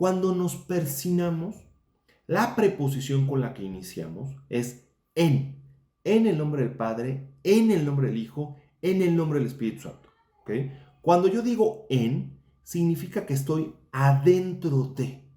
Cuando nos persinamos, la preposición con la que iniciamos es en. En el nombre del Padre, en el nombre del Hijo, en el nombre del Espíritu Santo. ¿Okay? Cuando yo digo en, significa que estoy adentro de.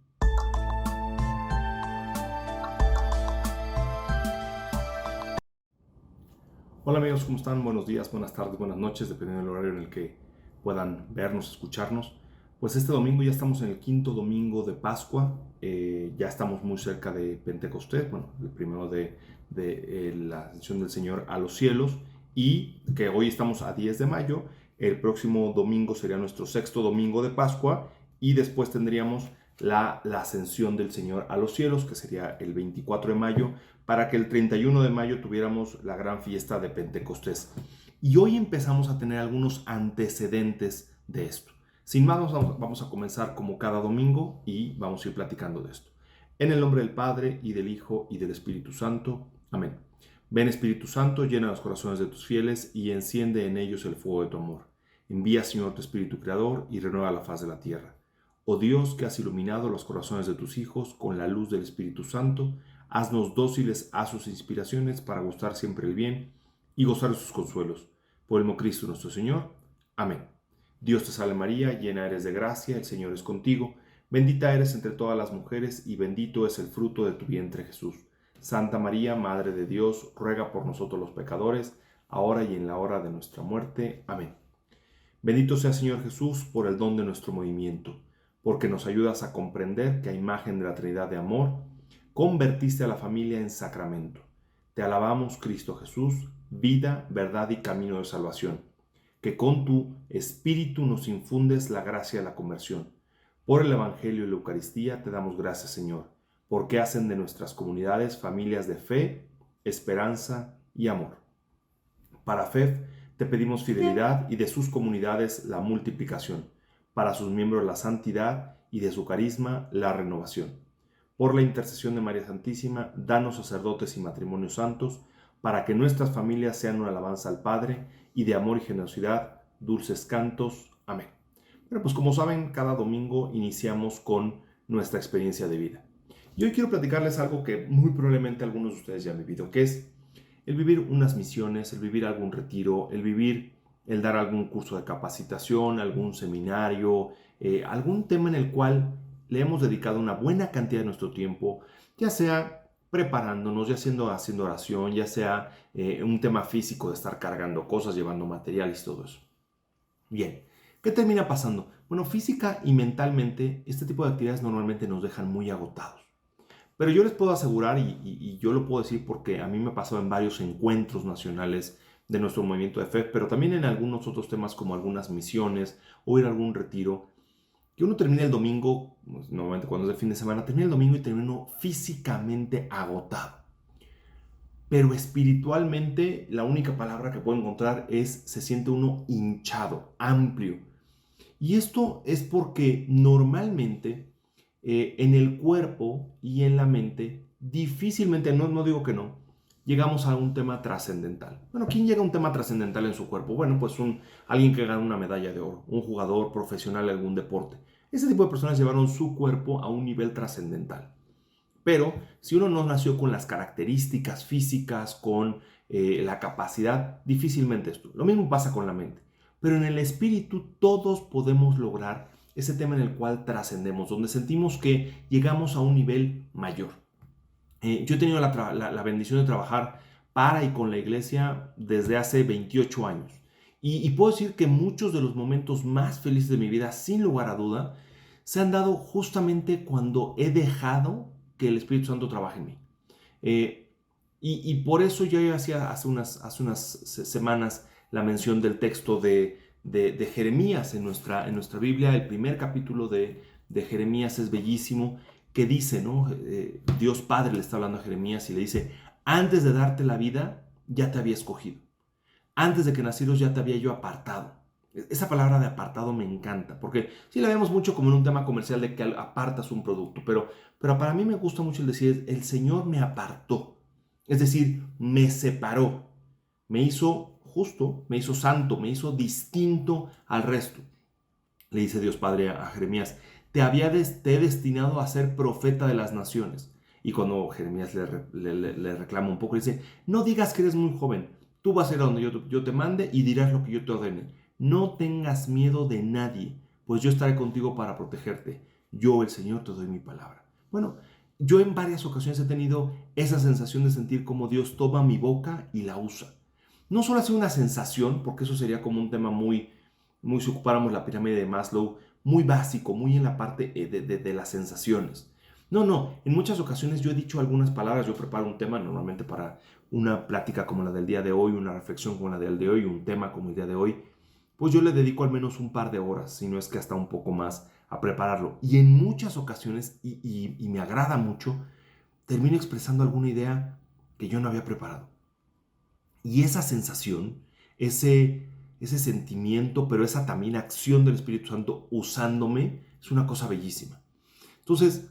Hola amigos, ¿cómo están? Buenos días, buenas tardes, buenas noches, dependiendo del horario en el que puedan vernos, escucharnos. Pues este domingo ya estamos en el quinto domingo de Pascua, ya estamos muy cerca de Pentecostés, bueno, el primero de la ascensión del Señor a los cielos, y que hoy estamos a 10 de mayo, el próximo domingo sería nuestro sexto domingo de Pascua, y después tendríamos la ascensión del Señor a los cielos, que sería el 24 de mayo, para que el 31 de mayo tuviéramos la gran fiesta de Pentecostés. Y hoy empezamos a tener algunos antecedentes de esto. Sin más, vamos a comenzar como cada domingo y vamos a ir platicando de esto. En el nombre del Padre, y del Hijo, y del Espíritu Santo. Amén. Ven Espíritu Santo, llena los corazones de tus fieles y enciende en ellos el fuego de tu amor. Envía, Señor, tu Espíritu Creador y renueva la faz de la tierra. Oh Dios, que has iluminado los corazones de tus hijos con la luz del Espíritu Santo, haznos dóciles a sus inspiraciones para gustar siempre el bien y gozar de sus consuelos. Por el mismo Cristo nuestro Señor. Amén. Dios te salve María, llena eres de gracia, el Señor es contigo. Bendita eres entre todas las mujeres y bendito es el fruto de tu vientre Jesús. Santa María, Madre de Dios, ruega por nosotros los pecadores, ahora y en la hora de nuestra muerte. Amén. Bendito sea Señor Jesús por el don de nuestro movimiento, porque nos ayudas a comprender que a imagen de la Trinidad de amor, convertiste a la familia en sacramento. Te alabamos, Cristo Jesús, vida, verdad y camino de salvación, que con tu Espíritu nos infundes la gracia de la conversión. Por el Evangelio y la Eucaristía te damos gracias, Señor, porque hacen de nuestras comunidades familias de fe, esperanza y amor. Para FEF te pedimos fidelidad y de sus comunidades la multiplicación, para sus miembros la santidad y de su carisma la renovación. Por la intercesión de María Santísima, danos sacerdotes y matrimonios santos, para que nuestras familias sean una alabanza al Padre y de amor y generosidad, dulces cantos. Amén. Bueno, pues como saben, cada domingo iniciamos con nuestra experiencia de vida. Y hoy quiero platicarles algo que muy probablemente algunos de ustedes ya han vivido, que es el vivir unas misiones, el vivir algún retiro, el dar algún curso de capacitación, algún seminario, algún tema en el cual le hemos dedicado una buena cantidad de nuestro tiempo, ya sea preparándonos, ya haciendo oración, ya sea un tema físico de estar cargando cosas, llevando materiales y todo eso. Bien, ¿qué termina pasando? Bueno, física y mentalmente este tipo de actividades normalmente nos dejan muy agotados. Pero yo les puedo asegurar, y yo lo puedo decir porque a mí me ha pasado en varios encuentros nacionales de nuestro movimiento de fe, pero también en algunos otros temas como algunas misiones o ir a algún retiro, que uno termina el domingo, pues, normalmente cuando es de fin de semana, termina el domingo y termina físicamente agotado. Pero espiritualmente la única palabra que puedo encontrar es se siente uno hinchado, amplio. Y esto es porque normalmente en el cuerpo y en la mente, difícilmente, no digo que no, llegamos a un tema trascendental. Bueno, ¿quién llega a un tema trascendental en su cuerpo? Bueno, pues alguien que gana una medalla de oro, un jugador profesional de algún deporte. Ese tipo de personas llevaron su cuerpo a un nivel trascendental. Pero si uno no nació con las características físicas, con la capacidad, difícilmente esto. Lo mismo pasa con la mente. Pero en el espíritu todos podemos lograr ese tema en el cual trascendemos, donde sentimos que llegamos a un nivel mayor. Yo he tenido la bendición de trabajar para y con la iglesia desde hace 28 años. Y puedo decir que muchos de los momentos más felices de mi vida, sin lugar a duda, se han dado justamente cuando he dejado que el Espíritu Santo trabaje en mí. Y por eso yo hacía hace unas semanas la mención del texto de Jeremías en nuestra Biblia. El primer capítulo de Jeremías es bellísimo, que dice, ¿no? Dios Padre le está hablando a Jeremías y le dice, antes de darte la vida, ya te había escogido. Antes de que nacieras ya te había yo apartado. Esa palabra de apartado me encanta, porque sí la vemos mucho como en un tema comercial de que apartas un producto, pero para mí me gusta mucho el decir, el Señor me apartó, es decir, me separó, me hizo justo, me hizo santo, me hizo distinto al resto. Le dice Dios Padre a Jeremías, te he destinado a ser profeta de las naciones. Y cuando Jeremías le reclama un poco, le dice, no digas que eres muy joven, tú vas a ir a donde yo te mande y dirás lo que yo te ordene. No tengas miedo de nadie, pues yo estaré contigo para protegerte. Yo, el Señor, te doy mi palabra. Bueno, yo en varias ocasiones he tenido esa sensación de sentir cómo Dios toma mi boca y la usa. No solo hace una sensación, porque eso sería como un tema muy si ocupáramos la pirámide de Maslow, muy básico, muy en la parte de las sensaciones. No, en muchas ocasiones yo he dicho algunas palabras, yo preparo un tema normalmente para una plática como la del día de hoy, una reflexión como la del de hoy, un tema como el día de hoy, pues yo le dedico al menos un par de horas, si no es que hasta un poco más, a prepararlo. Y en muchas ocasiones, y me agrada mucho, termino expresando alguna idea que yo no había preparado. Y esa sensación, ese sentimiento, pero esa también acción del Espíritu Santo usándome, es una cosa bellísima. Entonces,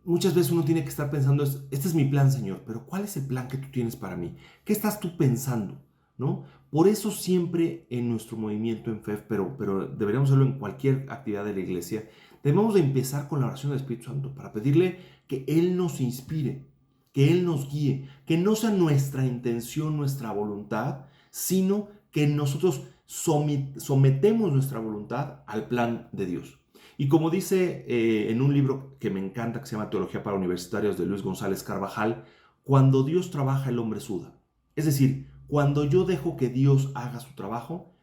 muchas veces uno tiene que estar pensando, este es mi plan, Señor, pero ¿cuál es el plan que tú tienes para mí? ¿Qué estás tú pensando? ¿No? Por eso siempre en nuestro movimiento en FEF, pero deberíamos hacerlo en cualquier actividad de la iglesia, debemos de empezar con la oración del Espíritu Santo para pedirle que Él nos inspire, que Él nos guíe, que no sea nuestra intención, nuestra voluntad, sino que nosotros sometemos nuestra voluntad al plan de Dios. Y como dice en un libro que me encanta, que se llama Teología para Universitarios, de Luis González Carvajal, cuando Dios trabaja, el hombre suda. Es decir, cuando yo dejo que Dios haga su trabajo,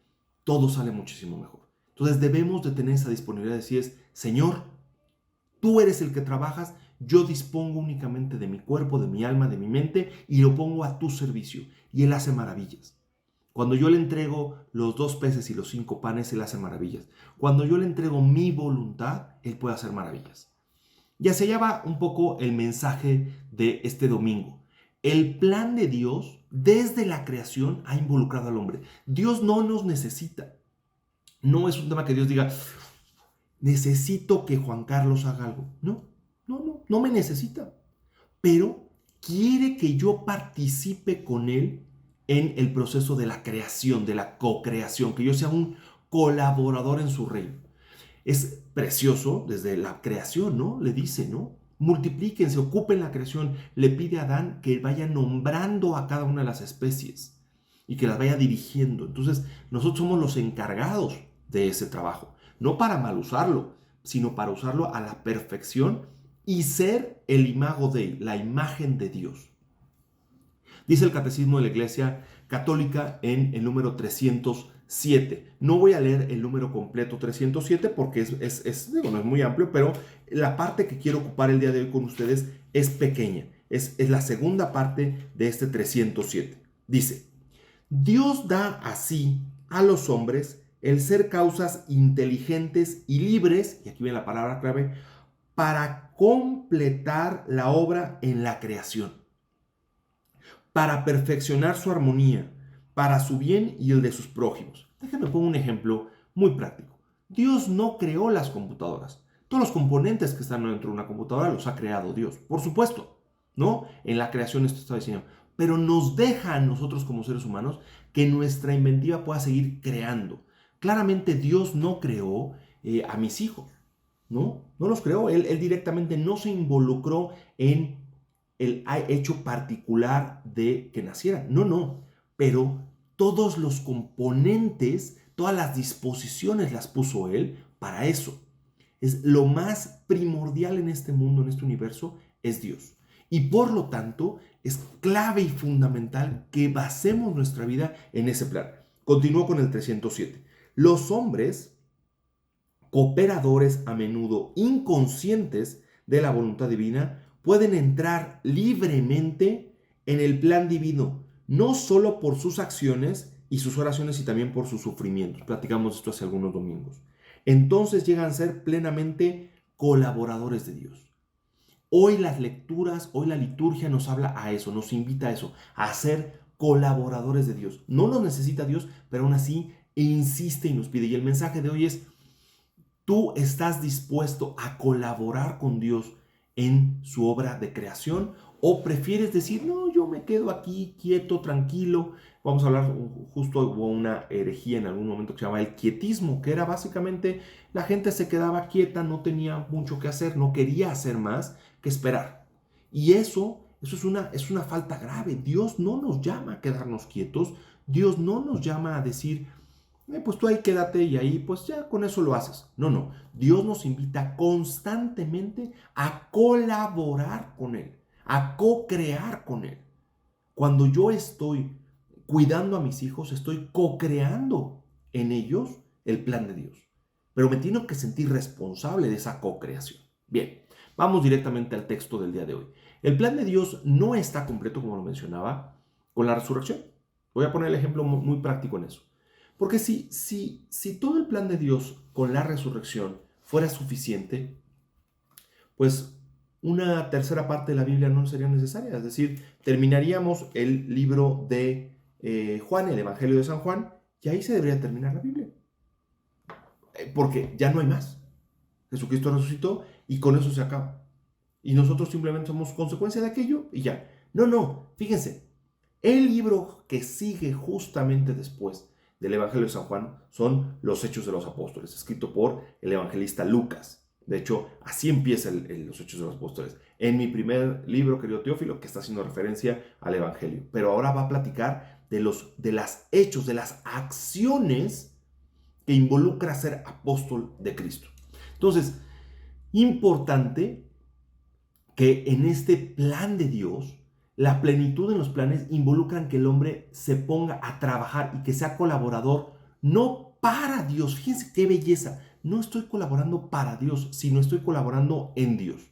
todo sale muchísimo mejor. Entonces debemos de tener esa disponibilidad de decir, Señor, tú eres el que trabajas, yo dispongo únicamente de mi cuerpo, de mi alma, de mi mente, y lo pongo a tu servicio. Y Él hace maravillas. Cuando yo le entrego los 2 peces y los 5 panes, Él hace maravillas. Cuando yo le entrego mi voluntad, Él puede hacer maravillas. Y hacia allá va un poco el mensaje de este domingo. El plan de Dios, desde la creación, ha involucrado al hombre. Dios no nos necesita. No es un tema que Dios diga, necesito que Juan Carlos haga algo. No me necesita. Pero quiere que yo participe con Él en el proceso de la creación, de la co-creación, que yo sea un colaborador en su reino. Es precioso desde la creación, ¿no? Le dice, ¿no? Multiplíquense, ocupen la creación. Le pide a Adán que vaya nombrando a cada una de las especies y que las vaya dirigiendo. Entonces, nosotros somos los encargados de ese trabajo. No para mal usarlo, sino para usarlo a la perfección y ser el imago Dei, la imagen de Dios. Dice el Catecismo de la Iglesia Católica en el número 307. No voy a leer el número completo 307 porque no es muy amplio, pero la parte que quiero ocupar el día de hoy con ustedes es pequeña. Es la segunda parte de este 307. Dice, Dios da así a los hombres el ser causas inteligentes y libres, y aquí viene la palabra clave, para completar la obra en la creación, para perfeccionar su armonía, para su bien y el de sus prójimos. Déjenme poner un ejemplo muy práctico. Dios no creó las computadoras. Todos los componentes que están dentro de una computadora los ha creado Dios, por supuesto, ¿no? En la creación esto está diseñado. Pero nos deja a nosotros como seres humanos que nuestra inventiva pueda seguir creando. Claramente Dios no creó a mis hijos, ¿no? No los creó. Él directamente no se involucró en el hecho particular de que nacieran. No. Pero todos los componentes, todas las disposiciones las puso Él para eso. Es lo más primordial en este mundo, en este universo, es Dios. Y por lo tanto, es clave y fundamental que basemos nuestra vida en ese plan. Continúo con el 307. Los hombres, cooperadores a menudo inconscientes de la voluntad divina, pueden entrar libremente en el plan divino, no solo por sus acciones y sus oraciones, y también por sus sufrimientos. Platicamos esto hace algunos domingos. Entonces llegan a ser plenamente colaboradores de Dios. Hoy las lecturas, hoy la liturgia nos habla a eso, nos invita a eso, a ser colaboradores de Dios. No lo necesita Dios, pero aún así insiste y nos pide. Y el mensaje de hoy es, tú estás dispuesto a colaborar con Dios en su obra de creación, ¿O prefieres decir, no, yo me quedo aquí quieto, tranquilo? Vamos a hablar, justo hubo una herejía en algún momento que se llamaba el quietismo, que era básicamente la gente se quedaba quieta, no tenía mucho que hacer, no quería hacer más que esperar. Y eso es una falta grave. Dios no nos llama a quedarnos quietos, Dios no nos llama a decir, pues tú ahí quédate y ahí pues ya con eso lo haces. No, no. Dios nos invita constantemente a colaborar con Él, a co-crear con Él. Cuando yo estoy cuidando a mis hijos, estoy co-creando en ellos el plan de Dios. Pero me tengo que sentir responsable de esa co-creación. Bien, vamos directamente al texto del día de hoy. El plan de Dios no está completo, como lo mencionaba, con la resurrección. Voy a poner el ejemplo muy práctico en eso. Porque si todo el plan de Dios con la resurrección fuera suficiente, pues una tercera parte de la Biblia no sería necesaria. Es decir, terminaríamos el libro de Juan, el Evangelio de San Juan, y ahí se debería terminar la Biblia. Porque ya no hay más. Jesucristo resucitó y con eso se acaba. Y nosotros simplemente somos consecuencia de aquello y ya. No, no, fíjense. El libro que sigue justamente después del Evangelio de San Juan son los Hechos de los Apóstoles, escrito por el evangelista Lucas. De hecho, así empieza los Hechos de los Apóstoles. En mi primer libro, querido Teófilo, que está haciendo referencia al Evangelio. Pero ahora va a platicar de los hechos, de las acciones que involucra ser apóstol de Cristo. Entonces, importante que en este plan de Dios, la plenitud en los planes involucran que el hombre se ponga a trabajar y que sea colaborador, no para Dios. Fíjense qué belleza. No estoy colaborando para Dios, sino estoy colaborando en Dios.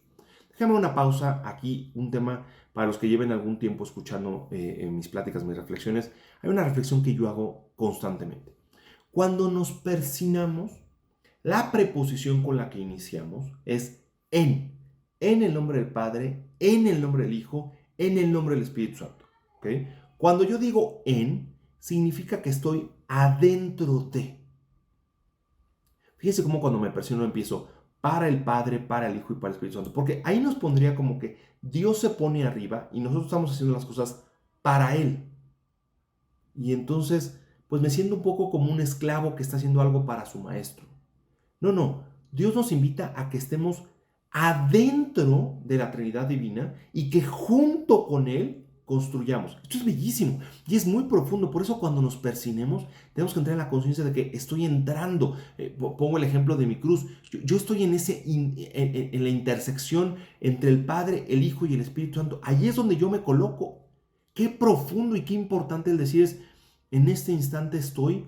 Déjame una pausa aquí, un tema para los que lleven algún tiempo escuchando en mis pláticas, mis reflexiones. Hay una reflexión que yo hago constantemente. Cuando nos persignamos, la preposición con la que iniciamos es en el nombre del Padre, en el nombre del Hijo, en el nombre del Espíritu Santo. ¿Okay? Cuando yo digo en, significa que estoy adentro de. Fíjense cómo cuando me persigno empiezo para el Padre, para el Hijo y para el Espíritu Santo. Porque ahí nos pondría como que Dios se pone arriba y nosotros estamos haciendo las cosas para Él. Y entonces, pues me siento un poco como un esclavo que está haciendo algo para su maestro. No, no. Dios nos invita a que estemos adentro de la Trinidad Divina y que junto con Él construyamos. Esto es bellísimo y es muy profundo. Por eso cuando nos persinemos tenemos que entrar en la conciencia de que estoy entrando. Pongo el ejemplo de mi cruz. Yo estoy en la intersección entre el Padre, el Hijo y el Espíritu Santo. Allí es donde yo me coloco. Qué profundo y qué importante el decir es, en este instante estoy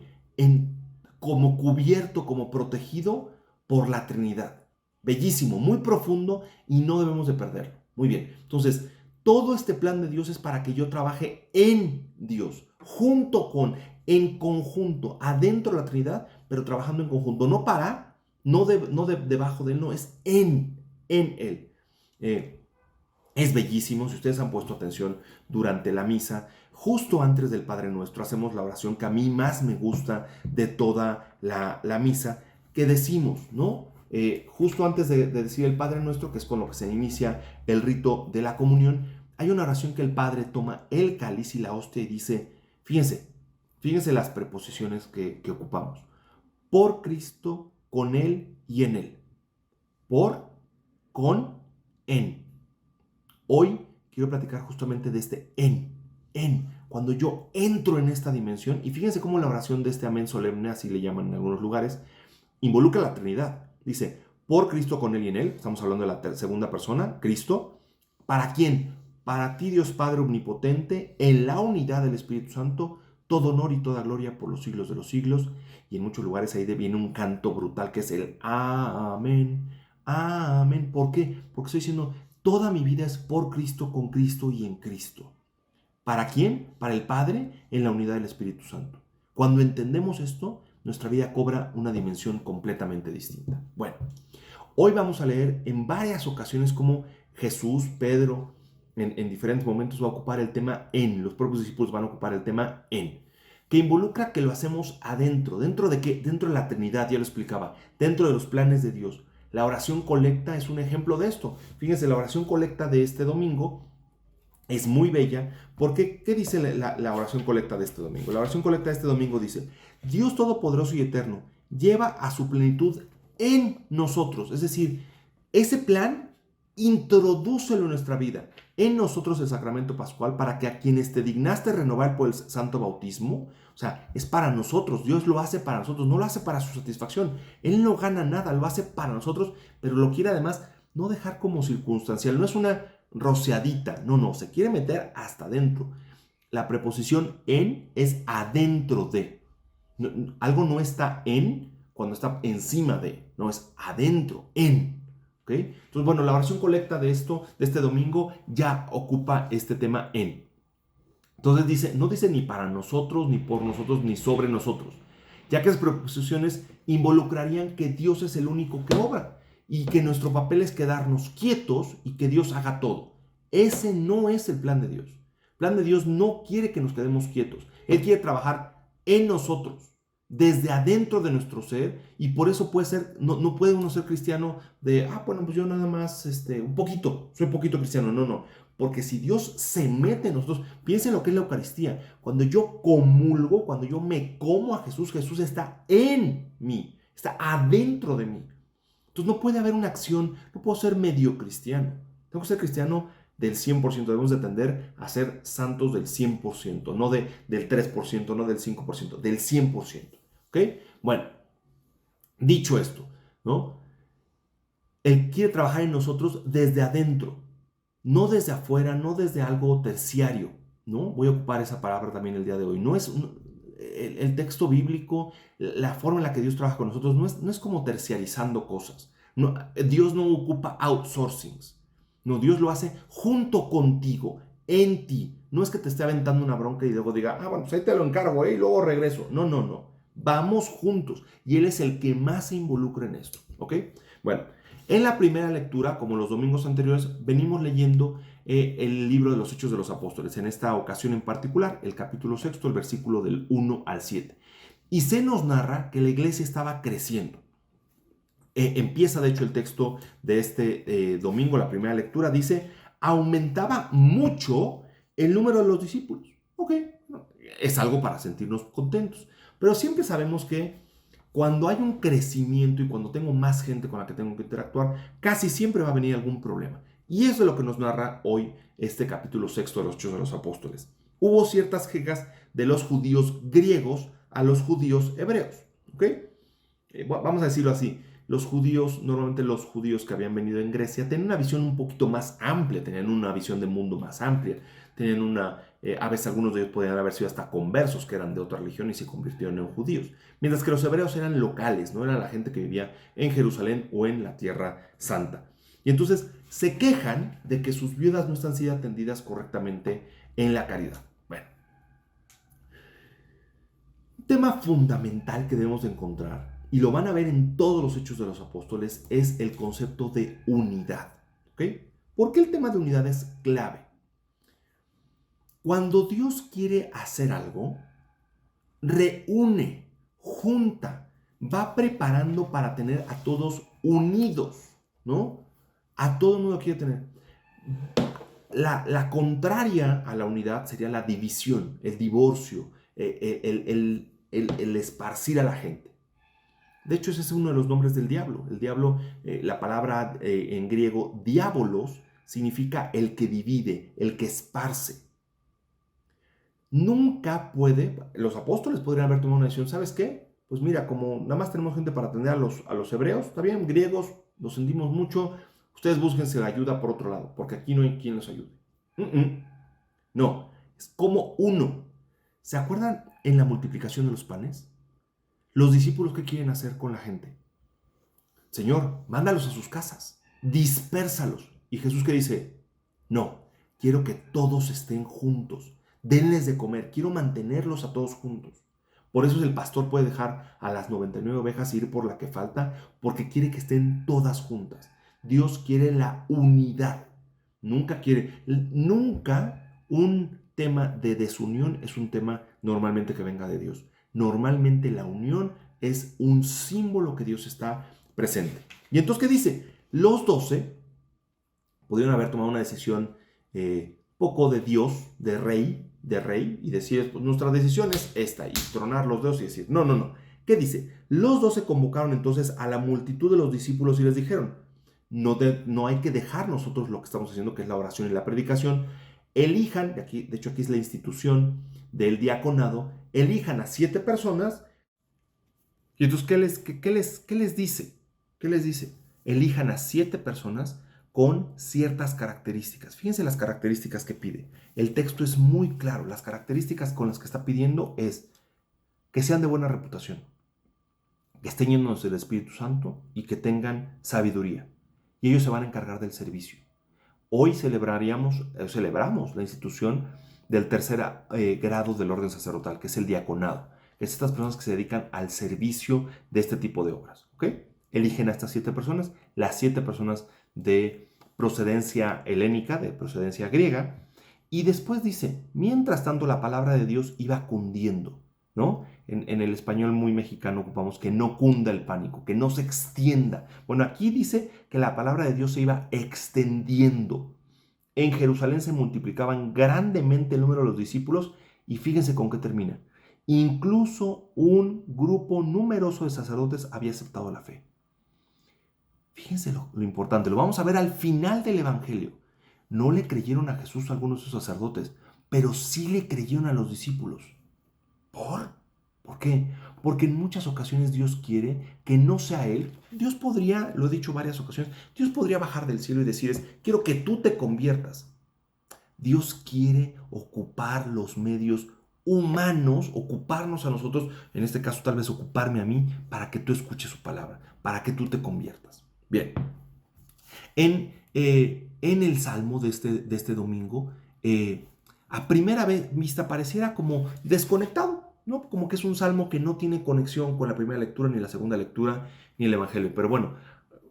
como cubierto, como protegido por la Trinidad. Bellísimo, muy profundo y no debemos de perderlo. Muy bien, entonces todo este plan de Dios es para que yo trabaje en Dios, junto con, en conjunto, adentro de la Trinidad, pero trabajando en conjunto, no para, no debajo de Él, no, es en Él. Es bellísimo, si ustedes han puesto atención durante la misa, justo antes del Padre Nuestro, hacemos la oración que a mí más me gusta de toda la misa, que decimos, ¿no? Justo antes de decir el Padre Nuestro, que es con lo que se inicia el rito de la comunión, hay una oración que el Padre toma el cáliz y la hostia y dice, fíjense las preposiciones que ocupamos. Por Cristo, con Él y en Él. Por, con, en. Hoy quiero platicar justamente de este cuando yo entro en esta dimensión, y fíjense cómo la oración de este amén solemne, así le llaman en algunos lugares, involucra la Trinidad. Dice, por Cristo, con Él y en Él, estamos hablando de la segunda persona, Cristo. ¿Para quién? Para ti, Dios Padre Omnipotente, en la unidad del Espíritu Santo, todo honor y toda gloria por los siglos de los siglos. Y en muchos lugares ahí viene un canto brutal que es el amén, amén. ¿Por qué? Porque estoy diciendo, toda mi vida es por Cristo, con Cristo y en Cristo. ¿Para quién? Para el Padre en la unidad del Espíritu Santo. Cuando entendemos esto, nuestra vida cobra una dimensión completamente distinta. Bueno, hoy vamos a leer en varias ocasiones cómo Jesús, Pedro, en diferentes momentos va a ocupar el tema en. Los propios discípulos van a ocupar el tema en. Que involucra que lo hacemos adentro. ¿Dentro de qué? Dentro de la Trinidad, ya lo explicaba. Dentro de los planes de Dios. La oración colecta es un ejemplo de esto. Fíjense, la oración colecta de este domingo Es muy bella porque, ¿qué dice la oración colecta de este domingo? La oración colecta de este domingo dice, Dios Todopoderoso y Eterno lleva a su plenitud en nosotros. Es decir, ese plan introdúcelo en nuestra vida, en nosotros el sacramento pascual, para que a quienes te dignaste renovar por el santo bautismo, o sea, es para nosotros, Dios lo hace para nosotros, no lo hace para su satisfacción. Él no gana nada, lo hace para nosotros, pero lo quiere además no dejar como circunstancial, no es una rociadita, no, se quiere meter hasta adentro. La preposición en es adentro de. Algo no está en cuando está encima de, no, es adentro, en. ¿Ok? Entonces, bueno, la oración colecta de este domingo, ya ocupa este tema en. Entonces dice, no dice ni para nosotros, ni por nosotros, ni sobre nosotros, ya que las preposiciones involucrarían que Dios es el único que obra y que nuestro papel es quedarnos quietos y que Dios haga todo. Ese no es el plan de Dios. El plan de Dios no quiere que nos quedemos quietos. Él quiere trabajar en nosotros, desde adentro de nuestro ser, y por eso puede ser, no puede uno ser cristiano de, bueno, pues yo nada más, un poquito, soy poquito cristiano. No. Porque si Dios se mete en nosotros, piensen lo que es la Eucaristía. Cuando yo comulgo, cuando yo me como a Jesús, Jesús está en mí, está adentro de mí. Entonces no puede haber una acción, no puedo ser medio cristiano. Tengo que ser cristiano del 100%. Debemos de tender a ser santos del 100%, no del 3%, no del 5%, del 100%. ¿Ok? Bueno, dicho esto, ¿no? Él quiere trabajar en nosotros desde adentro. No desde afuera, no desde algo terciario, ¿no? Voy a ocupar esa palabra también el día de hoy. No es el texto bíblico, la forma en la que Dios trabaja con nosotros, no es como terciarizando cosas. No, Dios no ocupa outsourcings. No, Dios lo hace junto contigo, en ti. No es que te esté aventando una bronca y luego diga, bueno, pues ahí te lo encargo, y luego regreso. No. Vamos juntos. Y Él es el que más se involucra en esto, ¿ok? Bueno, en la primera lectura, como los domingos anteriores, venimos leyendo el libro de los Hechos de los Apóstoles. En esta ocasión en particular, el capítulo 6, el versículo del 1 al 7. Y se nos narra que la iglesia estaba creciendo. Empieza, de hecho, el texto de este domingo, la primera lectura, dice, aumentaba mucho el número de los discípulos. Ok, es algo para sentirnos contentos. Pero siempre sabemos que cuando hay un crecimiento y cuando tengo más gente con la que tengo que interactuar, casi siempre va a venir algún problema. Y eso es lo que nos narra hoy este capítulo 6 de los Hechos de los Apóstoles. Hubo ciertas quejas de los judíos griegos a los judíos hebreos. ¿Ok? Vamos a decirlo así. Los judíos, normalmente los judíos que habían venido en Grecia, tenían una visión un poquito más amplia, tenían una visión de mundo más amplia, tenían a veces algunos de ellos podían haber sido hasta conversos, que eran de otra religión y se convirtieron en judíos. Mientras que los hebreos eran locales, no era la gente que vivía en Jerusalén o en la Tierra Santa. Y entonces se quejan de que sus viudas no están siendo atendidas correctamente en la caridad. Bueno, un tema fundamental que debemos de encontrar, y lo van a ver en todos los Hechos de los Apóstoles, es el concepto de unidad. ¿Ok? ¿Por qué el tema de unidad es clave? Cuando Dios quiere hacer algo, reúne, junta, va preparando para tener a todos unidos, ¿no? A todo el mundo quiere tener. La contraria a la unidad sería la división, el divorcio, el esparcir a la gente. De hecho, ese es uno de los nombres del diablo. El diablo, la palabra en griego diabolos, significa el que divide, el que esparce. Nunca los apóstoles podrían haber tomado una decisión, ¿sabes qué? Pues mira, como nada más tenemos gente para atender a los hebreos, está bien, griegos, los sentimos mucho, ustedes búsquense la ayuda por otro lado, porque aquí no hay quien los ayude. No, es como uno. ¿Se acuerdan en la multiplicación de los panes? Los discípulos, ¿qué quieren hacer con la gente? Señor, mándalos a sus casas, dispérsalos. Y Jesús, ¿qué dice? No, quiero que todos estén juntos. Denles de comer, quiero mantenerlos a todos juntos. Por eso el pastor puede dejar a las 99 ovejas ir por la que falta, porque quiere que estén todas juntas. Dios quiere la unidad. Nunca un tema de desunión es un tema normalmente que venga de Dios. Normalmente la unión es un símbolo que Dios está presente. Y entonces, ¿qué dice? Los 12 pudieron haber tomado una decisión poco de Dios, de rey, y decir, pues nuestra decisión es esta, y tronar los dedos y decir, no, no, no. ¿Qué dice? Los 12 convocaron entonces a la multitud de los discípulos y les dijeron, no hay que dejar nosotros lo que estamos haciendo, que es la oración y la predicación. Elijan, de hecho aquí es la institución del diaconado, elijan a 7 personas. Y entonces, ¿qué les dice? ¿Qué les dice? Elijan a 7 personas con ciertas características. Fíjense las características que pide. El texto es muy claro. Las características con las que está pidiendo es que sean de buena reputación, que estén llenos del Espíritu Santo y que tengan sabiduría. Y ellos se van a encargar del servicio. Hoy celebramos la institución del tercer grado del orden sacerdotal, que es el diaconado. Es estas personas que se dedican al servicio de este tipo de obras. ¿Ok? Eligen a estas 7 personas, las 7 personas de procedencia helénica, de procedencia griega, y después dice, mientras tanto la palabra de Dios iba cundiendo, ¿no? En el español muy mexicano ocupamos que no cunda el pánico, que no se extienda. Bueno, aquí dice que la palabra de Dios se iba extendiendo. En Jerusalén se multiplicaban grandemente el número de los discípulos y fíjense con qué termina. Incluso un grupo numeroso de sacerdotes había aceptado la fe. Fíjense lo importante, lo vamos a ver al final del Evangelio. No le creyeron a Jesús a algunos de sus sacerdotes, pero sí le creyeron a los discípulos. ¿Por qué? Porque en muchas ocasiones Dios quiere que no sea Él. Dios podría, lo he dicho varias ocasiones, Dios podría bajar del cielo y decirles, quiero que tú te conviertas. Dios quiere ocupar los medios humanos, ocuparnos a nosotros, en este caso tal vez ocuparme a mí, para que tú escuches su palabra, para que tú te conviertas. Bien, en el Salmo de este domingo, a primera vista pareciera como desconectado, ¿no? Como que es un salmo que no tiene conexión con la primera lectura, ni la segunda lectura, ni el Evangelio. Pero bueno,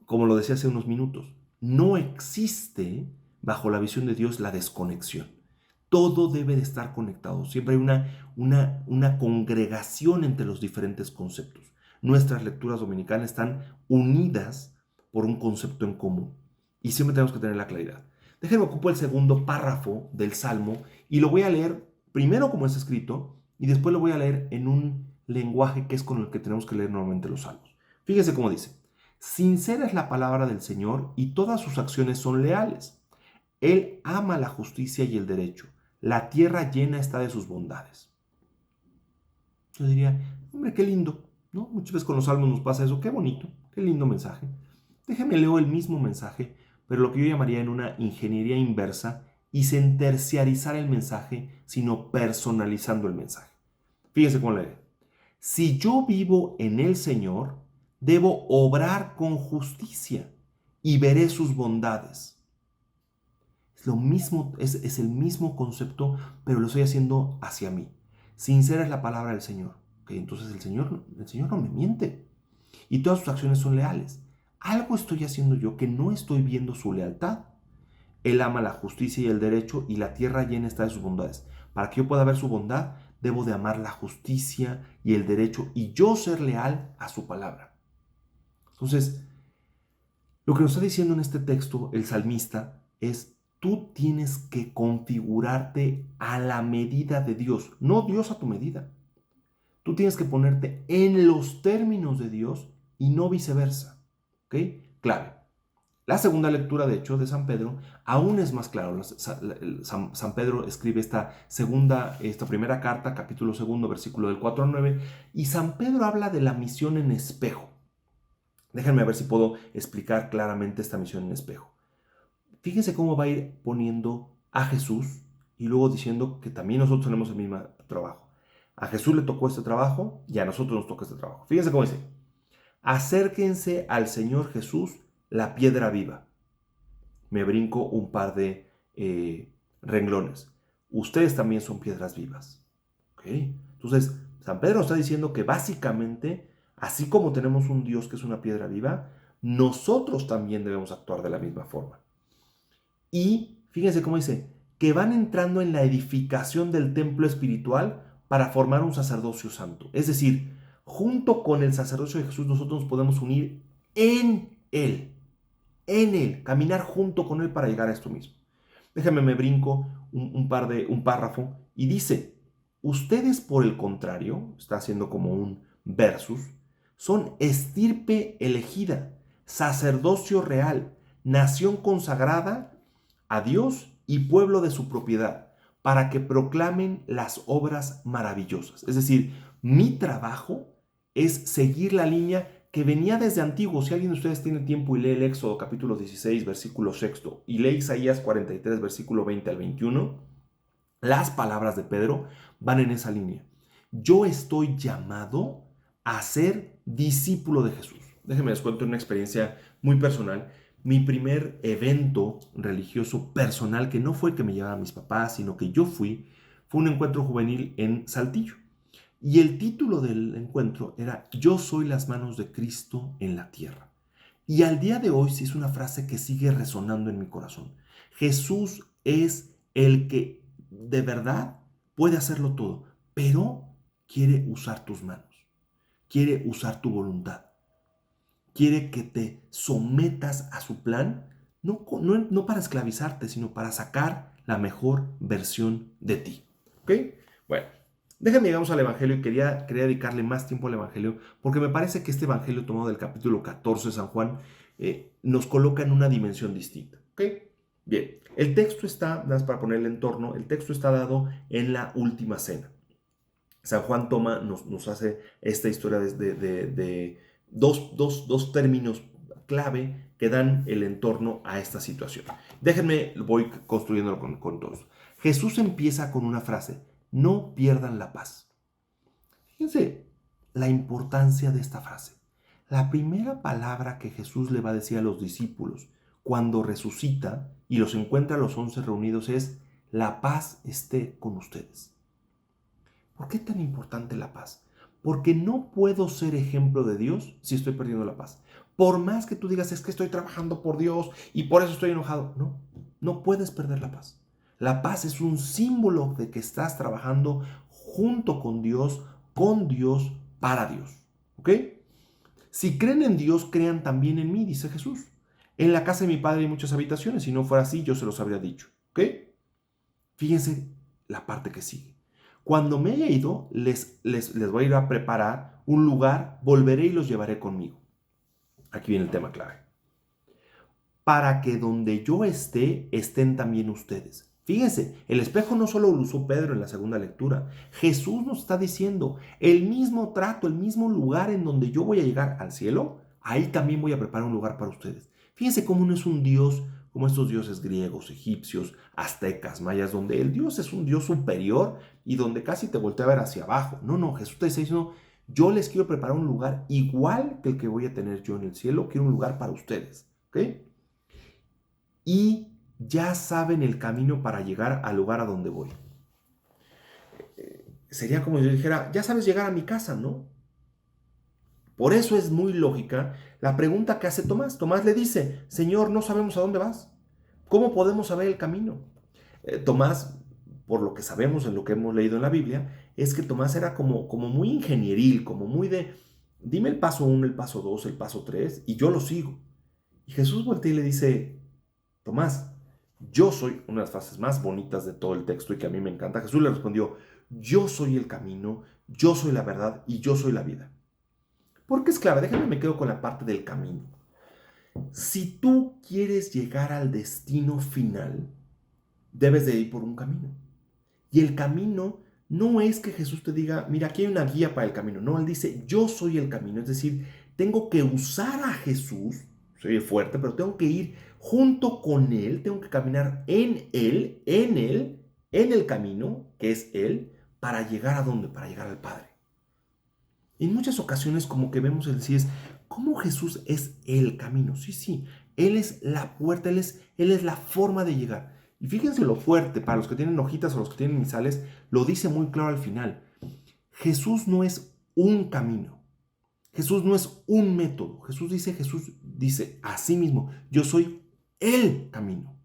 como lo decía hace unos minutos, no existe bajo la visión de Dios la desconexión. Todo debe de estar conectado. Siempre hay una congregación entre los diferentes conceptos. Nuestras lecturas dominicales están unidas por un concepto en común. Y siempre tenemos que tener la claridad. Déjenme ocupar el segundo párrafo del Salmo y lo voy a leer primero como es escrito y después lo voy a leer en un lenguaje que es con el que tenemos que leer normalmente los salmos. Fíjense cómo dice. Sincera es la palabra del Señor y todas sus acciones son leales. Él ama la justicia y el derecho. La tierra llena está de sus bondades. Yo diría, hombre, qué lindo, ¿no? Muchas veces con los salmos nos pasa eso. Qué bonito, qué lindo mensaje. Déjame leer el mismo mensaje, pero lo que yo llamaría en una ingeniería inversa y sin terciarizar el mensaje, sino personalizando el mensaje. Fíjense cómo lee. Si yo vivo en el Señor, debo obrar con justicia y veré sus bondades. Es lo mismo, es el mismo concepto, pero lo estoy haciendo hacia mí. Sincera es la palabra del Señor. ¿Okay? Entonces el Señor no me miente. Y todas sus acciones son leales. Algo estoy haciendo yo que no estoy viendo su lealtad. Él ama la justicia y el derecho y la tierra llena está de sus bondades. Para que yo pueda ver su bondad, debo de amar la justicia y el derecho y yo ser leal a su palabra. Entonces, lo que nos está diciendo en este texto el salmista es, tú tienes que configurarte a la medida de Dios, no Dios a tu medida. Tú tienes que ponerte en los términos de Dios y no viceversa. ¿Ok? Clave. La segunda lectura, de hecho, de San Pedro, aún es más claro. San Pedro escribe esta primera carta, capítulo 2, versículo del 4 al 9, y San Pedro habla de la misión en espejo. Déjenme ver si puedo explicar claramente esta misión en espejo. Fíjense cómo va a ir poniendo a Jesús y luego diciendo que también nosotros tenemos el mismo trabajo. A Jesús le tocó este trabajo y a nosotros nos toca este trabajo. Fíjense cómo dice. Acérquense al Señor Jesús, la piedra viva. Me brinco un par de renglones. Ustedes también son piedras vivas. ¿Okay? Entonces, San Pedro está diciendo que básicamente, así como tenemos un Dios que es una piedra viva, nosotros también debemos actuar de la misma forma. Y fíjense cómo dice, que van entrando en la edificación del templo espiritual para formar un sacerdocio santo. Es decir, junto con el sacerdocio de Jesús nosotros nos podemos unir en Él, caminar junto con Él para llegar a esto mismo. Déjame, me brinco un párrafo y dice, ustedes por el contrario, está haciendo como un versus, son estirpe elegida, sacerdocio real, nación consagrada a Dios y pueblo de su propiedad, para que proclamen las obras maravillosas. Es decir, mi trabajo es seguir la línea que venía desde antiguo. Si alguien de ustedes tiene tiempo y lee el Éxodo capítulo 16, versículo 6, y lee Isaías 43, versículo 20 al 21, las palabras de Pedro van en esa línea. Yo estoy llamado a ser discípulo de Jesús. Déjenme les cuento una experiencia muy personal. Mi primer evento religioso personal, que no fue que me llevaran mis papás, sino que yo fui, fue un encuentro juvenil en Saltillo. Y el título del encuentro era Yo soy las manos de Cristo en la tierra. Y al día de hoy sí es una frase que sigue resonando en mi corazón. Jesús es el que de verdad puede hacerlo todo, pero quiere usar tus manos, quiere usar tu voluntad, quiere que te sometas a su plan, no para esclavizarte, sino para sacar la mejor versión de ti. ¿Ok? Bueno, déjenme llegamos al Evangelio y quería dedicarle más tiempo al Evangelio porque me parece que este Evangelio tomado del capítulo 14 de San Juan nos coloca en una dimensión distinta. ¿Ok? Bien, el texto está, nada más para poner el entorno, el texto está dado en la última cena. San Juan nos hace esta historia de dos términos clave que dan el entorno a esta situación. Déjenme, voy construyéndolo con todos. Jesús empieza con una frase, no pierdan la paz. Fíjense la importancia de esta frase. La primera palabra que Jesús le va a decir a los discípulos cuando resucita y los encuentra a los 11 reunidos es, la paz esté con ustedes. ¿Por qué tan importante la paz? Porque no puedo ser ejemplo de Dios si estoy perdiendo la paz. Por más que tú digas, es que estoy trabajando por Dios y por eso estoy enojado. No, no puedes perder la paz. La paz es un símbolo de que estás trabajando junto con Dios, para Dios. ¿Ok? Si creen en Dios, crean también en mí, dice Jesús. En la casa de mi Padre hay muchas habitaciones. Si no fuera así, yo se los habría dicho. ¿Ok? Fíjense la parte que sigue. Cuando me haya ido, les voy a ir a preparar un lugar, volveré y los llevaré conmigo. Aquí viene el tema clave. Para que donde yo esté, estén también ustedes. Fíjense, el espejo no solo lo usó Pedro en la segunda lectura. Jesús nos está diciendo, el mismo trato, el mismo lugar en donde yo voy a llegar al cielo, ahí también voy a preparar un lugar para ustedes. Fíjense cómo no es un Dios como estos dioses griegos, egipcios, aztecas, mayas, donde el Dios es un Dios superior y donde casi te voltea a ver hacia abajo. No, Jesús te dice diciendo, yo les quiero preparar un lugar igual que el que voy a tener yo en el cielo, quiero un lugar para ustedes, ¿ok? Y ya saben el camino para llegar al lugar a donde voy. Sería como si yo dijera, ya sabes llegar a mi casa, ¿no? Por eso es muy lógica la pregunta que hace Tomás. Tomás le dice, Señor, no sabemos a dónde vas. ¿Cómo podemos saber el camino? Tomás, por lo que sabemos en lo que hemos leído en la Biblia, es que Tomás era como muy ingenieril, como muy de, dime el paso 1, el paso 2, el paso 3, y yo lo sigo. Y Jesús voltea y le dice, Tomás, yo soy, una de las frases más bonitas de todo el texto y que a mí me encanta. Jesús le respondió, yo soy el camino, yo soy la verdad y yo soy la vida. ¿Por qué es clave? Déjame me quedo con la parte del camino. Si tú quieres llegar al destino final, debes de ir por un camino. Y el camino no es que Jesús te diga, mira, aquí hay una guía para el camino. No, Él dice, yo soy el camino. Es decir, tengo que usar a Jesús, soy el fuerte, pero tengo que ir junto con Él, tengo que caminar en el camino, que es Él, para llegar a ¿dónde? Para llegar al Padre. En muchas ocasiones como que vemos el decir, ¿cómo Jesús es el camino? Sí, Él es la puerta, Él es la forma de llegar. Y fíjense lo fuerte, para los que tienen hojitas o los que tienen misales, lo dice muy claro al final. Jesús no es un camino. Jesús no es un método. Jesús dice a sí mismo, yo soy el camino.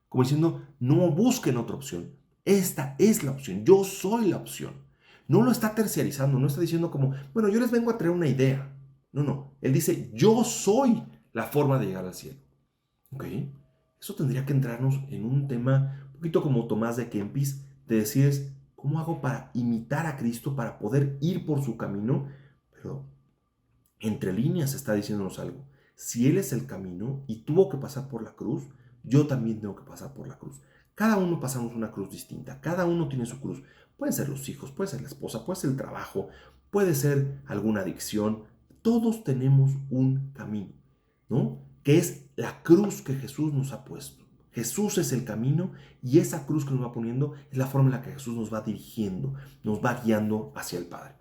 Como diciendo, no busquen otra opción. Esta es la opción. Yo soy la opción. No lo está terciarizando, no está diciendo como, bueno, yo les vengo a traer una idea. No. Él dice, yo soy la forma de llegar al cielo. ¿Ok? Eso tendría que entrarnos en un tema un poquito como Tomás de Kempis, de decir, ¿cómo hago para imitar a Cristo, para poder ir por su camino? Pero entre líneas está diciéndonos algo. Si Él es el camino y tuvo que pasar por la cruz, yo también tengo que pasar por la cruz. Cada uno pasamos una cruz distinta, cada uno tiene su cruz. Pueden ser los hijos, puede ser la esposa, puede ser el trabajo, puede ser alguna adicción. Todos tenemos un camino, ¿no? Que es la cruz que Jesús nos ha puesto. Jesús es el camino y esa cruz que nos va poniendo es la forma en la que Jesús nos va dirigiendo, nos va guiando hacia el Padre.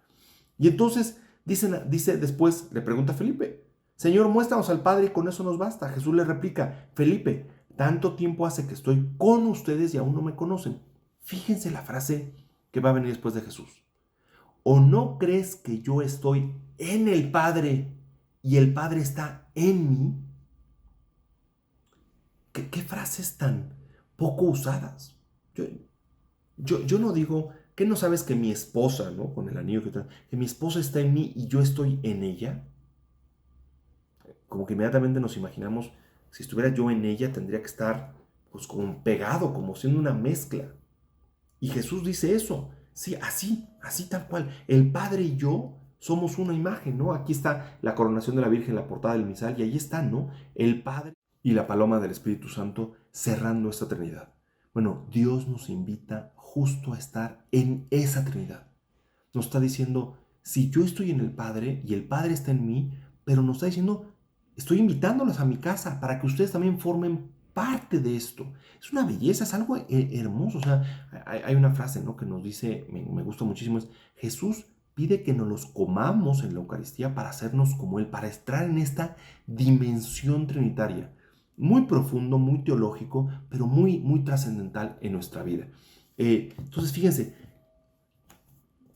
Y entonces dice después, le pregunta a Felipe, Señor, muéstranos al Padre y con eso nos basta. Jesús le replica, Felipe, tanto tiempo hace que estoy con ustedes y aún no me conocen. Fíjense la frase que va a venir después de Jesús. ¿O no crees que yo estoy en el Padre y el Padre está en mí? ¿Qué frases tan poco usadas? Yo no digo, ¿qué no sabes que mi esposa, ¿no? Con el anillo que mi esposa está en mí y yo estoy en ella? Como que inmediatamente nos imaginamos, si estuviera yo en ella, tendría que estar pues como pegado, como siendo una mezcla. Y Jesús dice eso, sí, así tal cual. El Padre y yo somos una imagen, ¿no? Aquí está la coronación de la Virgen en la portada del misal y ahí está, ¿no? El Padre y la paloma del Espíritu Santo cerrando esta Trinidad. Bueno, Dios nos invita justo a estar en esa Trinidad. Nos está diciendo, si yo estoy en el Padre y el Padre está en mí, pero nos está diciendo, estoy invitándolos a mi casa para que ustedes también formen parte de esto. Es una belleza, es algo hermoso. O sea, hay una frase, ¿no?, que nos dice, me gusta muchísimo, es Jesús pide que nos los comamos en la Eucaristía para hacernos como Él, para estar en esta dimensión trinitaria. Muy profundo, muy teológico, pero muy trascendental en nuestra vida. Entonces, fíjense,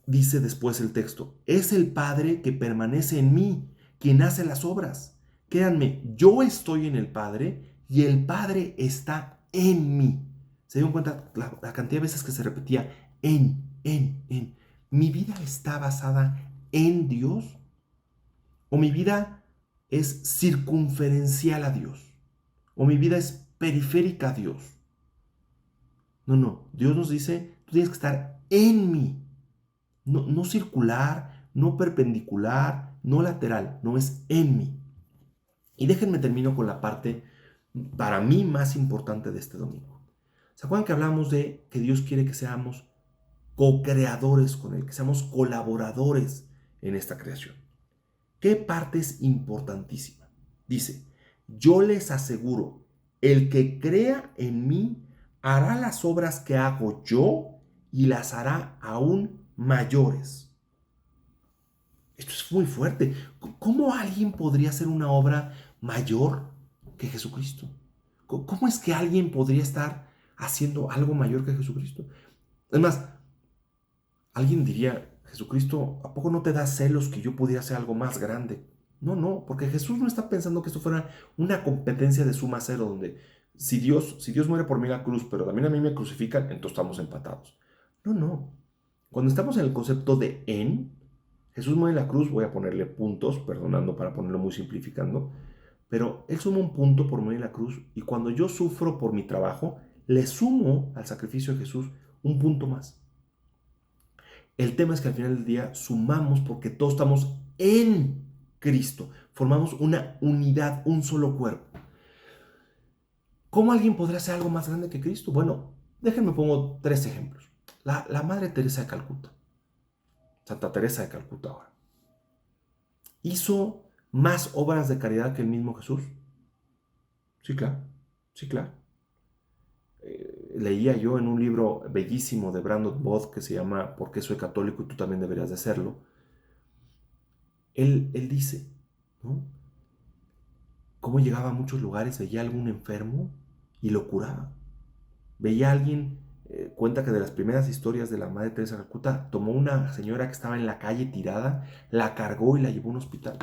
dice después el texto, es el Padre que permanece en mí, quien hace las obras. Créanme, yo estoy en el Padre y el Padre está en mí. ¿Se dieron cuenta la cantidad de veces que se repetía en? ¿Mi vida está basada en Dios? ¿O mi vida es circunferencial a Dios? ¿O mi vida es periférica a Dios? No. Dios nos dice, tú tienes que estar en mí. No circular, no perpendicular, no lateral, no, es en mí. Y déjenme termino con la parte para mí más importante de este domingo. ¿Se acuerdan que hablamos de que Dios quiere que seamos co-creadores con Él, que seamos colaboradores en esta creación? ¿Qué parte es importantísima? Dice, yo les aseguro, el que crea en mí hará las obras que hago yo y las hará aún mayores. Esto es muy fuerte. ¿Cómo alguien podría hacer una obra mayor que Jesucristo? ¿Cómo es que alguien podría estar haciendo algo mayor que Jesucristo? Es más, alguien diría, Jesucristo, ¿a poco no te da celos que yo pudiera hacer algo más grande? No, porque Jesús no está pensando que esto fuera una competencia de suma cero, donde si Dios muere por mí en la cruz, pero también a mí me crucifican, entonces estamos empatados. No. Cuando estamos en el concepto de Jesús muere en la cruz, voy a ponerle puntos, perdonando para ponerlo muy simplificando, pero Él suma un punto por morir en la cruz y cuando yo sufro por mi trabajo, le sumo al sacrificio de Jesús un punto más. El tema es que al final del día sumamos porque todos estamos en Cristo, formamos una unidad, un solo cuerpo. ¿Cómo alguien podría hacer algo más grande que Cristo? Bueno, déjenme pongo 3 ejemplos. La Madre Teresa de Calcuta, Santa Teresa de Calcuta ahora, ¿hizo más obras de caridad que el mismo Jesús? Sí, claro. Leía yo en un libro bellísimo de Brandon Boyd que se llama ¿Por qué soy católico y tú también deberías de serlo? Él dice, ¿no?, cómo llegaba a muchos lugares, veía a algún enfermo y lo curaba. Veía a alguien, cuenta que de las primeras historias de la Madre Teresa de Calcuta, tomó una señora que estaba en la calle tirada, la cargó y la llevó a un hospital,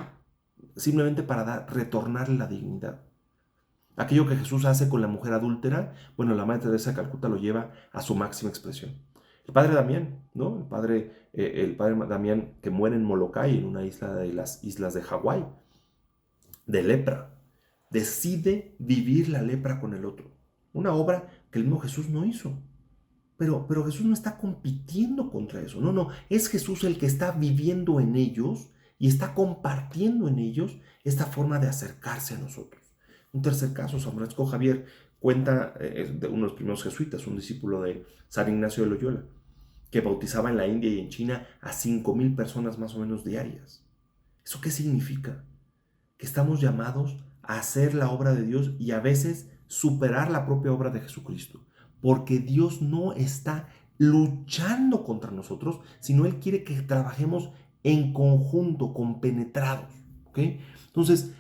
simplemente para retornarle la dignidad. Aquello que Jesús hace con la mujer adúltera, bueno, la Madre Teresa de Calcuta lo lleva a su máxima expresión. El padre Damián, ¿no? El padre Damián que muere en Molokai, en una isla de las islas de Hawái, de lepra. Decide vivir la lepra con el otro. una obra que el mismo Jesús no hizo. Pero Jesús no está compitiendo contra eso. No, es Jesús el que está viviendo en ellos y está compartiendo en ellos esta forma de acercarse a nosotros. Un tercer caso, San Francisco Javier cuenta de uno de los primeros jesuitas, un discípulo de San Ignacio de Loyola, que bautizaba en la India y en China a 5,000 personas más o menos diarias. ¿Eso qué significa? Que estamos llamados a hacer la obra de Dios y a veces superar la propia obra de Jesucristo, porque Dios no está luchando contra nosotros, sino Él quiere que trabajemos en conjunto, compenetrados, ¿ok? Entonces,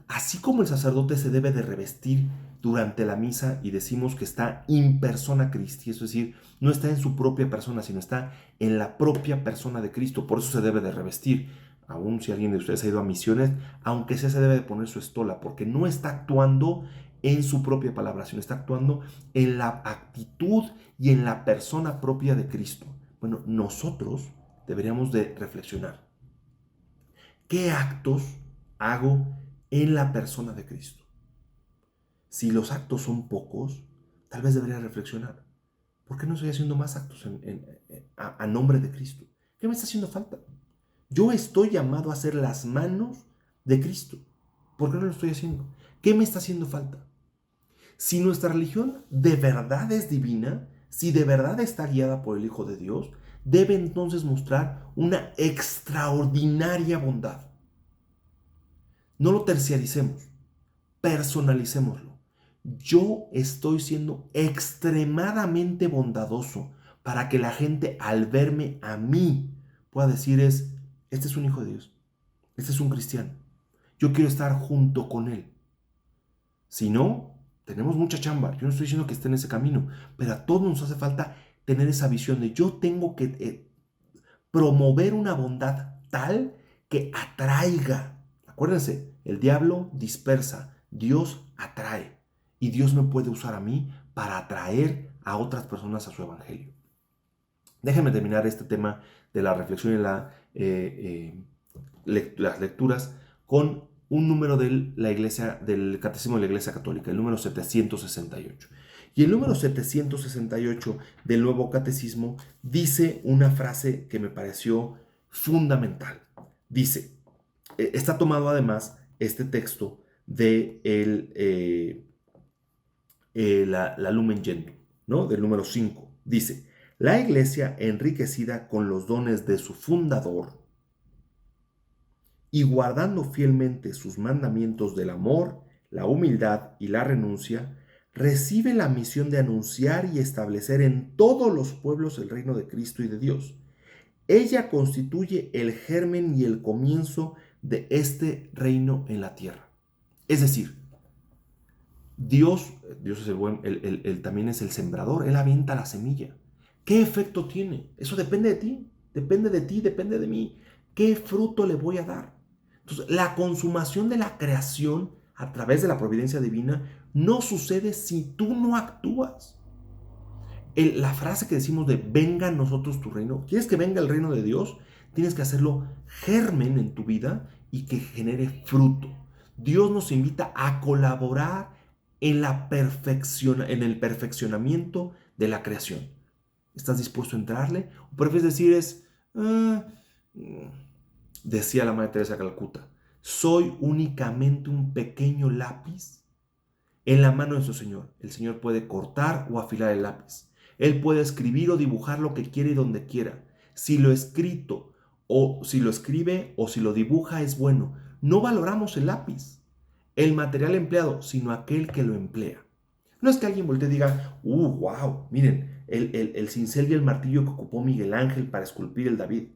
así como el sacerdote se debe de revestir durante la misa y decimos que está in persona Christi, es decir, no está en su propia persona, sino está en la propia persona de Cristo, por eso se debe de revestir. Aún si alguien de ustedes ha ido a misiones, aunque sea se debe de poner su estola, porque no está actuando en su propia palabra, sino está actuando en la actitud y en la persona propia de Cristo. Bueno, nosotros deberíamos de reflexionar. ¿Qué actos hago en la persona de Cristo? Si los actos son pocos, tal vez debería reflexionar. ¿Por qué no estoy haciendo más actos a nombre de Cristo? ¿Qué me está haciendo falta? Yo estoy llamado a ser las manos de Cristo. ¿Por qué no lo estoy haciendo? ¿Qué me está haciendo falta? Si nuestra religión de verdad es divina, si de verdad está guiada por el Hijo de Dios, debe entonces mostrar una extraordinaria bondad. No lo terciaricemos, personalicémoslo. Yo estoy siendo extremadamente bondadoso para que la gente al verme a mí pueda decir este es un hijo de Dios, este es un cristiano. Yo quiero estar junto con él. Si no, tenemos mucha chamba. Yo no estoy diciendo que esté en ese camino, pero a todos nos hace falta tener esa visión de yo tengo que promover una bondad tal que atraiga. Acuérdense, el diablo dispersa, Dios atrae. Y Dios me puede usar a mí para atraer a otras personas a su evangelio. Déjenme terminar este tema de la reflexión y las lecturas con un número de la iglesia, del Catecismo de la Iglesia Católica, el número 768. Y el número 768 del Nuevo Catecismo dice una frase que me pareció fundamental. Dice, está tomado además este texto de la Lumen Gentium, ¿no? Del número 5. Dice, la iglesia enriquecida con los dones de su fundador y guardando fielmente sus mandamientos del amor, la humildad y la renuncia, recibe la misión de anunciar y establecer en todos los pueblos el reino de Cristo y de Dios. Ella constituye el germen y el comienzo de este reino en la tierra. Es decir, Dios es él también es el sembrador, Él avienta la semilla. ¿Qué efecto tiene? Eso depende de ti, depende de mí. ¿Qué fruto le voy a dar? Entonces, la consumación de la creación a través de la providencia divina no sucede si tú no actúas. La frase que decimos de venga a nosotros tu reino, ¿quieres que venga el reino de Dios? Tienes que hacerlo germen en tu vida y que genere fruto. Dios nos invita a colaborar en el perfeccionamiento de la creación. ¿Estás dispuesto a entrarle? ¿O prefieres decir decía la Madre Teresa de Calcuta, soy únicamente un pequeño lápiz en la mano de su Señor? El Señor puede cortar o afilar el lápiz. Él puede escribir o dibujar lo que quiere y donde quiera. Si lo escrito o si lo escribe o si lo dibuja es bueno. No valoramos el lápiz, el material empleado, sino aquel que lo emplea. No es que alguien voltee y diga, wow, miren, el cincel y el martillo que ocupó Miguel Ángel para esculpir el David.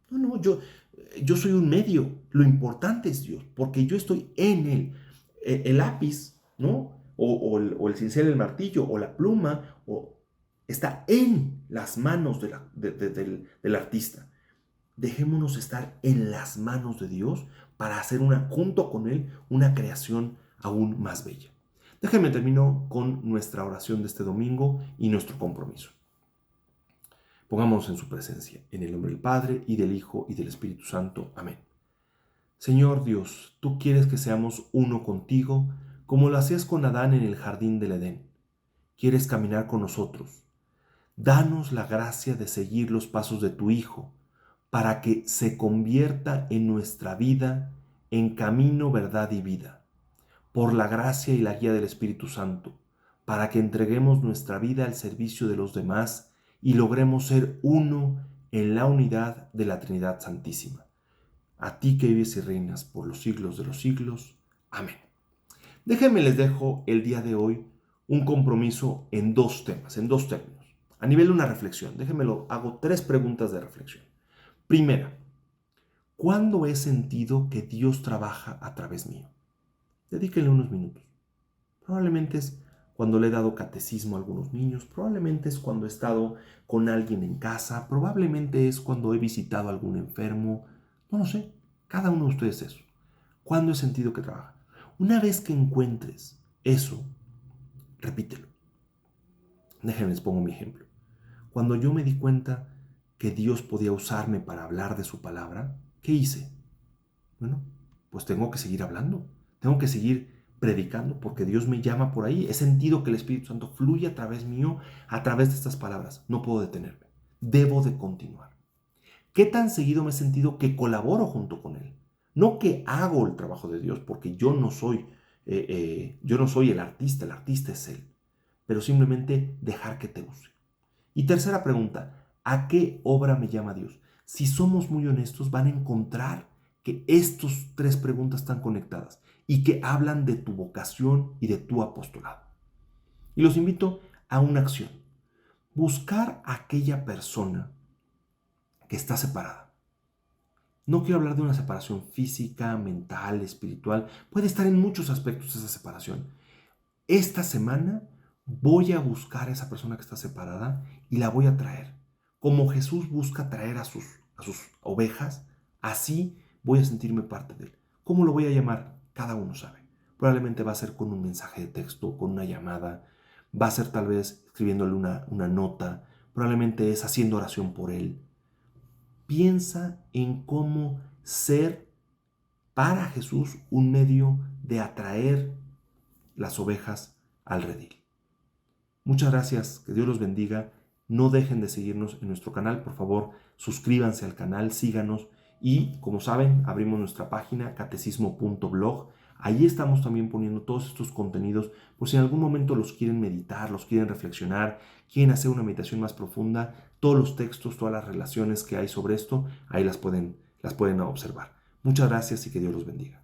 No, yo soy un medio. Lo importante es Dios, porque yo estoy en él. El lápiz, ¿no? O el cincel, el martillo, o la pluma, está en las manos del artista. Dejémonos estar en las manos de Dios para hacer junto con Él una creación aún más bella. Déjenme termino con nuestra oración de este domingo y nuestro compromiso. Pongámonos en su presencia, en el nombre del Padre, y del Hijo, y del Espíritu Santo. Amén. Señor Dios, tú quieres que seamos uno contigo, como lo hacías con Adán en el jardín del Edén. quieres caminar con nosotros. Danos la gracia de seguir los pasos de tu Hijo, para que se convierta en nuestra vida en camino, verdad y vida, por la gracia y la guía del Espíritu Santo, para que entreguemos nuestra vida al servicio de los demás y logremos ser uno en la unidad de la Trinidad Santísima. A ti que vives y reinas por los siglos de los siglos. Amén. Déjenme les dejo el día de hoy un compromiso en dos temas, en dos términos. A nivel de una reflexión, hago 3 preguntas de reflexión. Primera, ¿cuándo he sentido que Dios trabaja a través mío? Dedíquenle unos minutos. Probablemente es cuando le he dado catecismo a algunos niños, probablemente es cuando he estado con alguien en casa, probablemente es cuando he visitado a algún enfermo, no lo sé, cada uno de ustedes eso. ¿Cuándo he sentido que trabaja? Una vez que encuentres eso, repítelo. Déjenme les pongo mi ejemplo. Cuando yo me di cuenta que Dios podía usarme para hablar de su palabra, ¿qué hice? Bueno, pues tengo que seguir hablando, tengo que seguir predicando porque Dios me llama por ahí. He sentido que el Espíritu Santo fluye a través mío, a través de estas palabras. No puedo detenerme, debo de continuar. ¿Qué tan seguido me he sentido que colaboro junto con Él? No que hago el trabajo de Dios, porque yo no soy el artista es Él, pero simplemente dejar que te use. Y tercera pregunta, ¿a qué obra me llama Dios? Si somos muy honestos, van a encontrar que estas 3 preguntas están conectadas y que hablan de tu vocación y de tu apostolado. Y los invito a una acción. Buscar a aquella persona que está separada. No quiero hablar de una separación física, mental, espiritual. Puede estar en muchos aspectos esa separación. Esta semana voy a buscar a esa persona que está separada y la voy a traer. Como Jesús busca traer a sus ovejas, así voy a sentirme parte de Él. ¿Cómo lo voy a llamar? Cada uno sabe. Probablemente va a ser con un mensaje de texto, con una llamada, va a ser tal vez escribiéndole una nota, probablemente es haciendo oración por Él. Piensa en cómo ser para Jesús un medio de atraer las ovejas al redil. Muchas gracias, que Dios los bendiga. No dejen de seguirnos en nuestro canal, por favor, suscríbanse al canal, síganos y, como saben, abrimos nuestra página catecismo.blog. Ahí estamos también poniendo todos estos contenidos, por si en algún momento los quieren meditar, los quieren reflexionar, quieren hacer una meditación más profunda, todos los textos, todas las relaciones que hay sobre esto, ahí las pueden observar. Muchas gracias y que Dios los bendiga.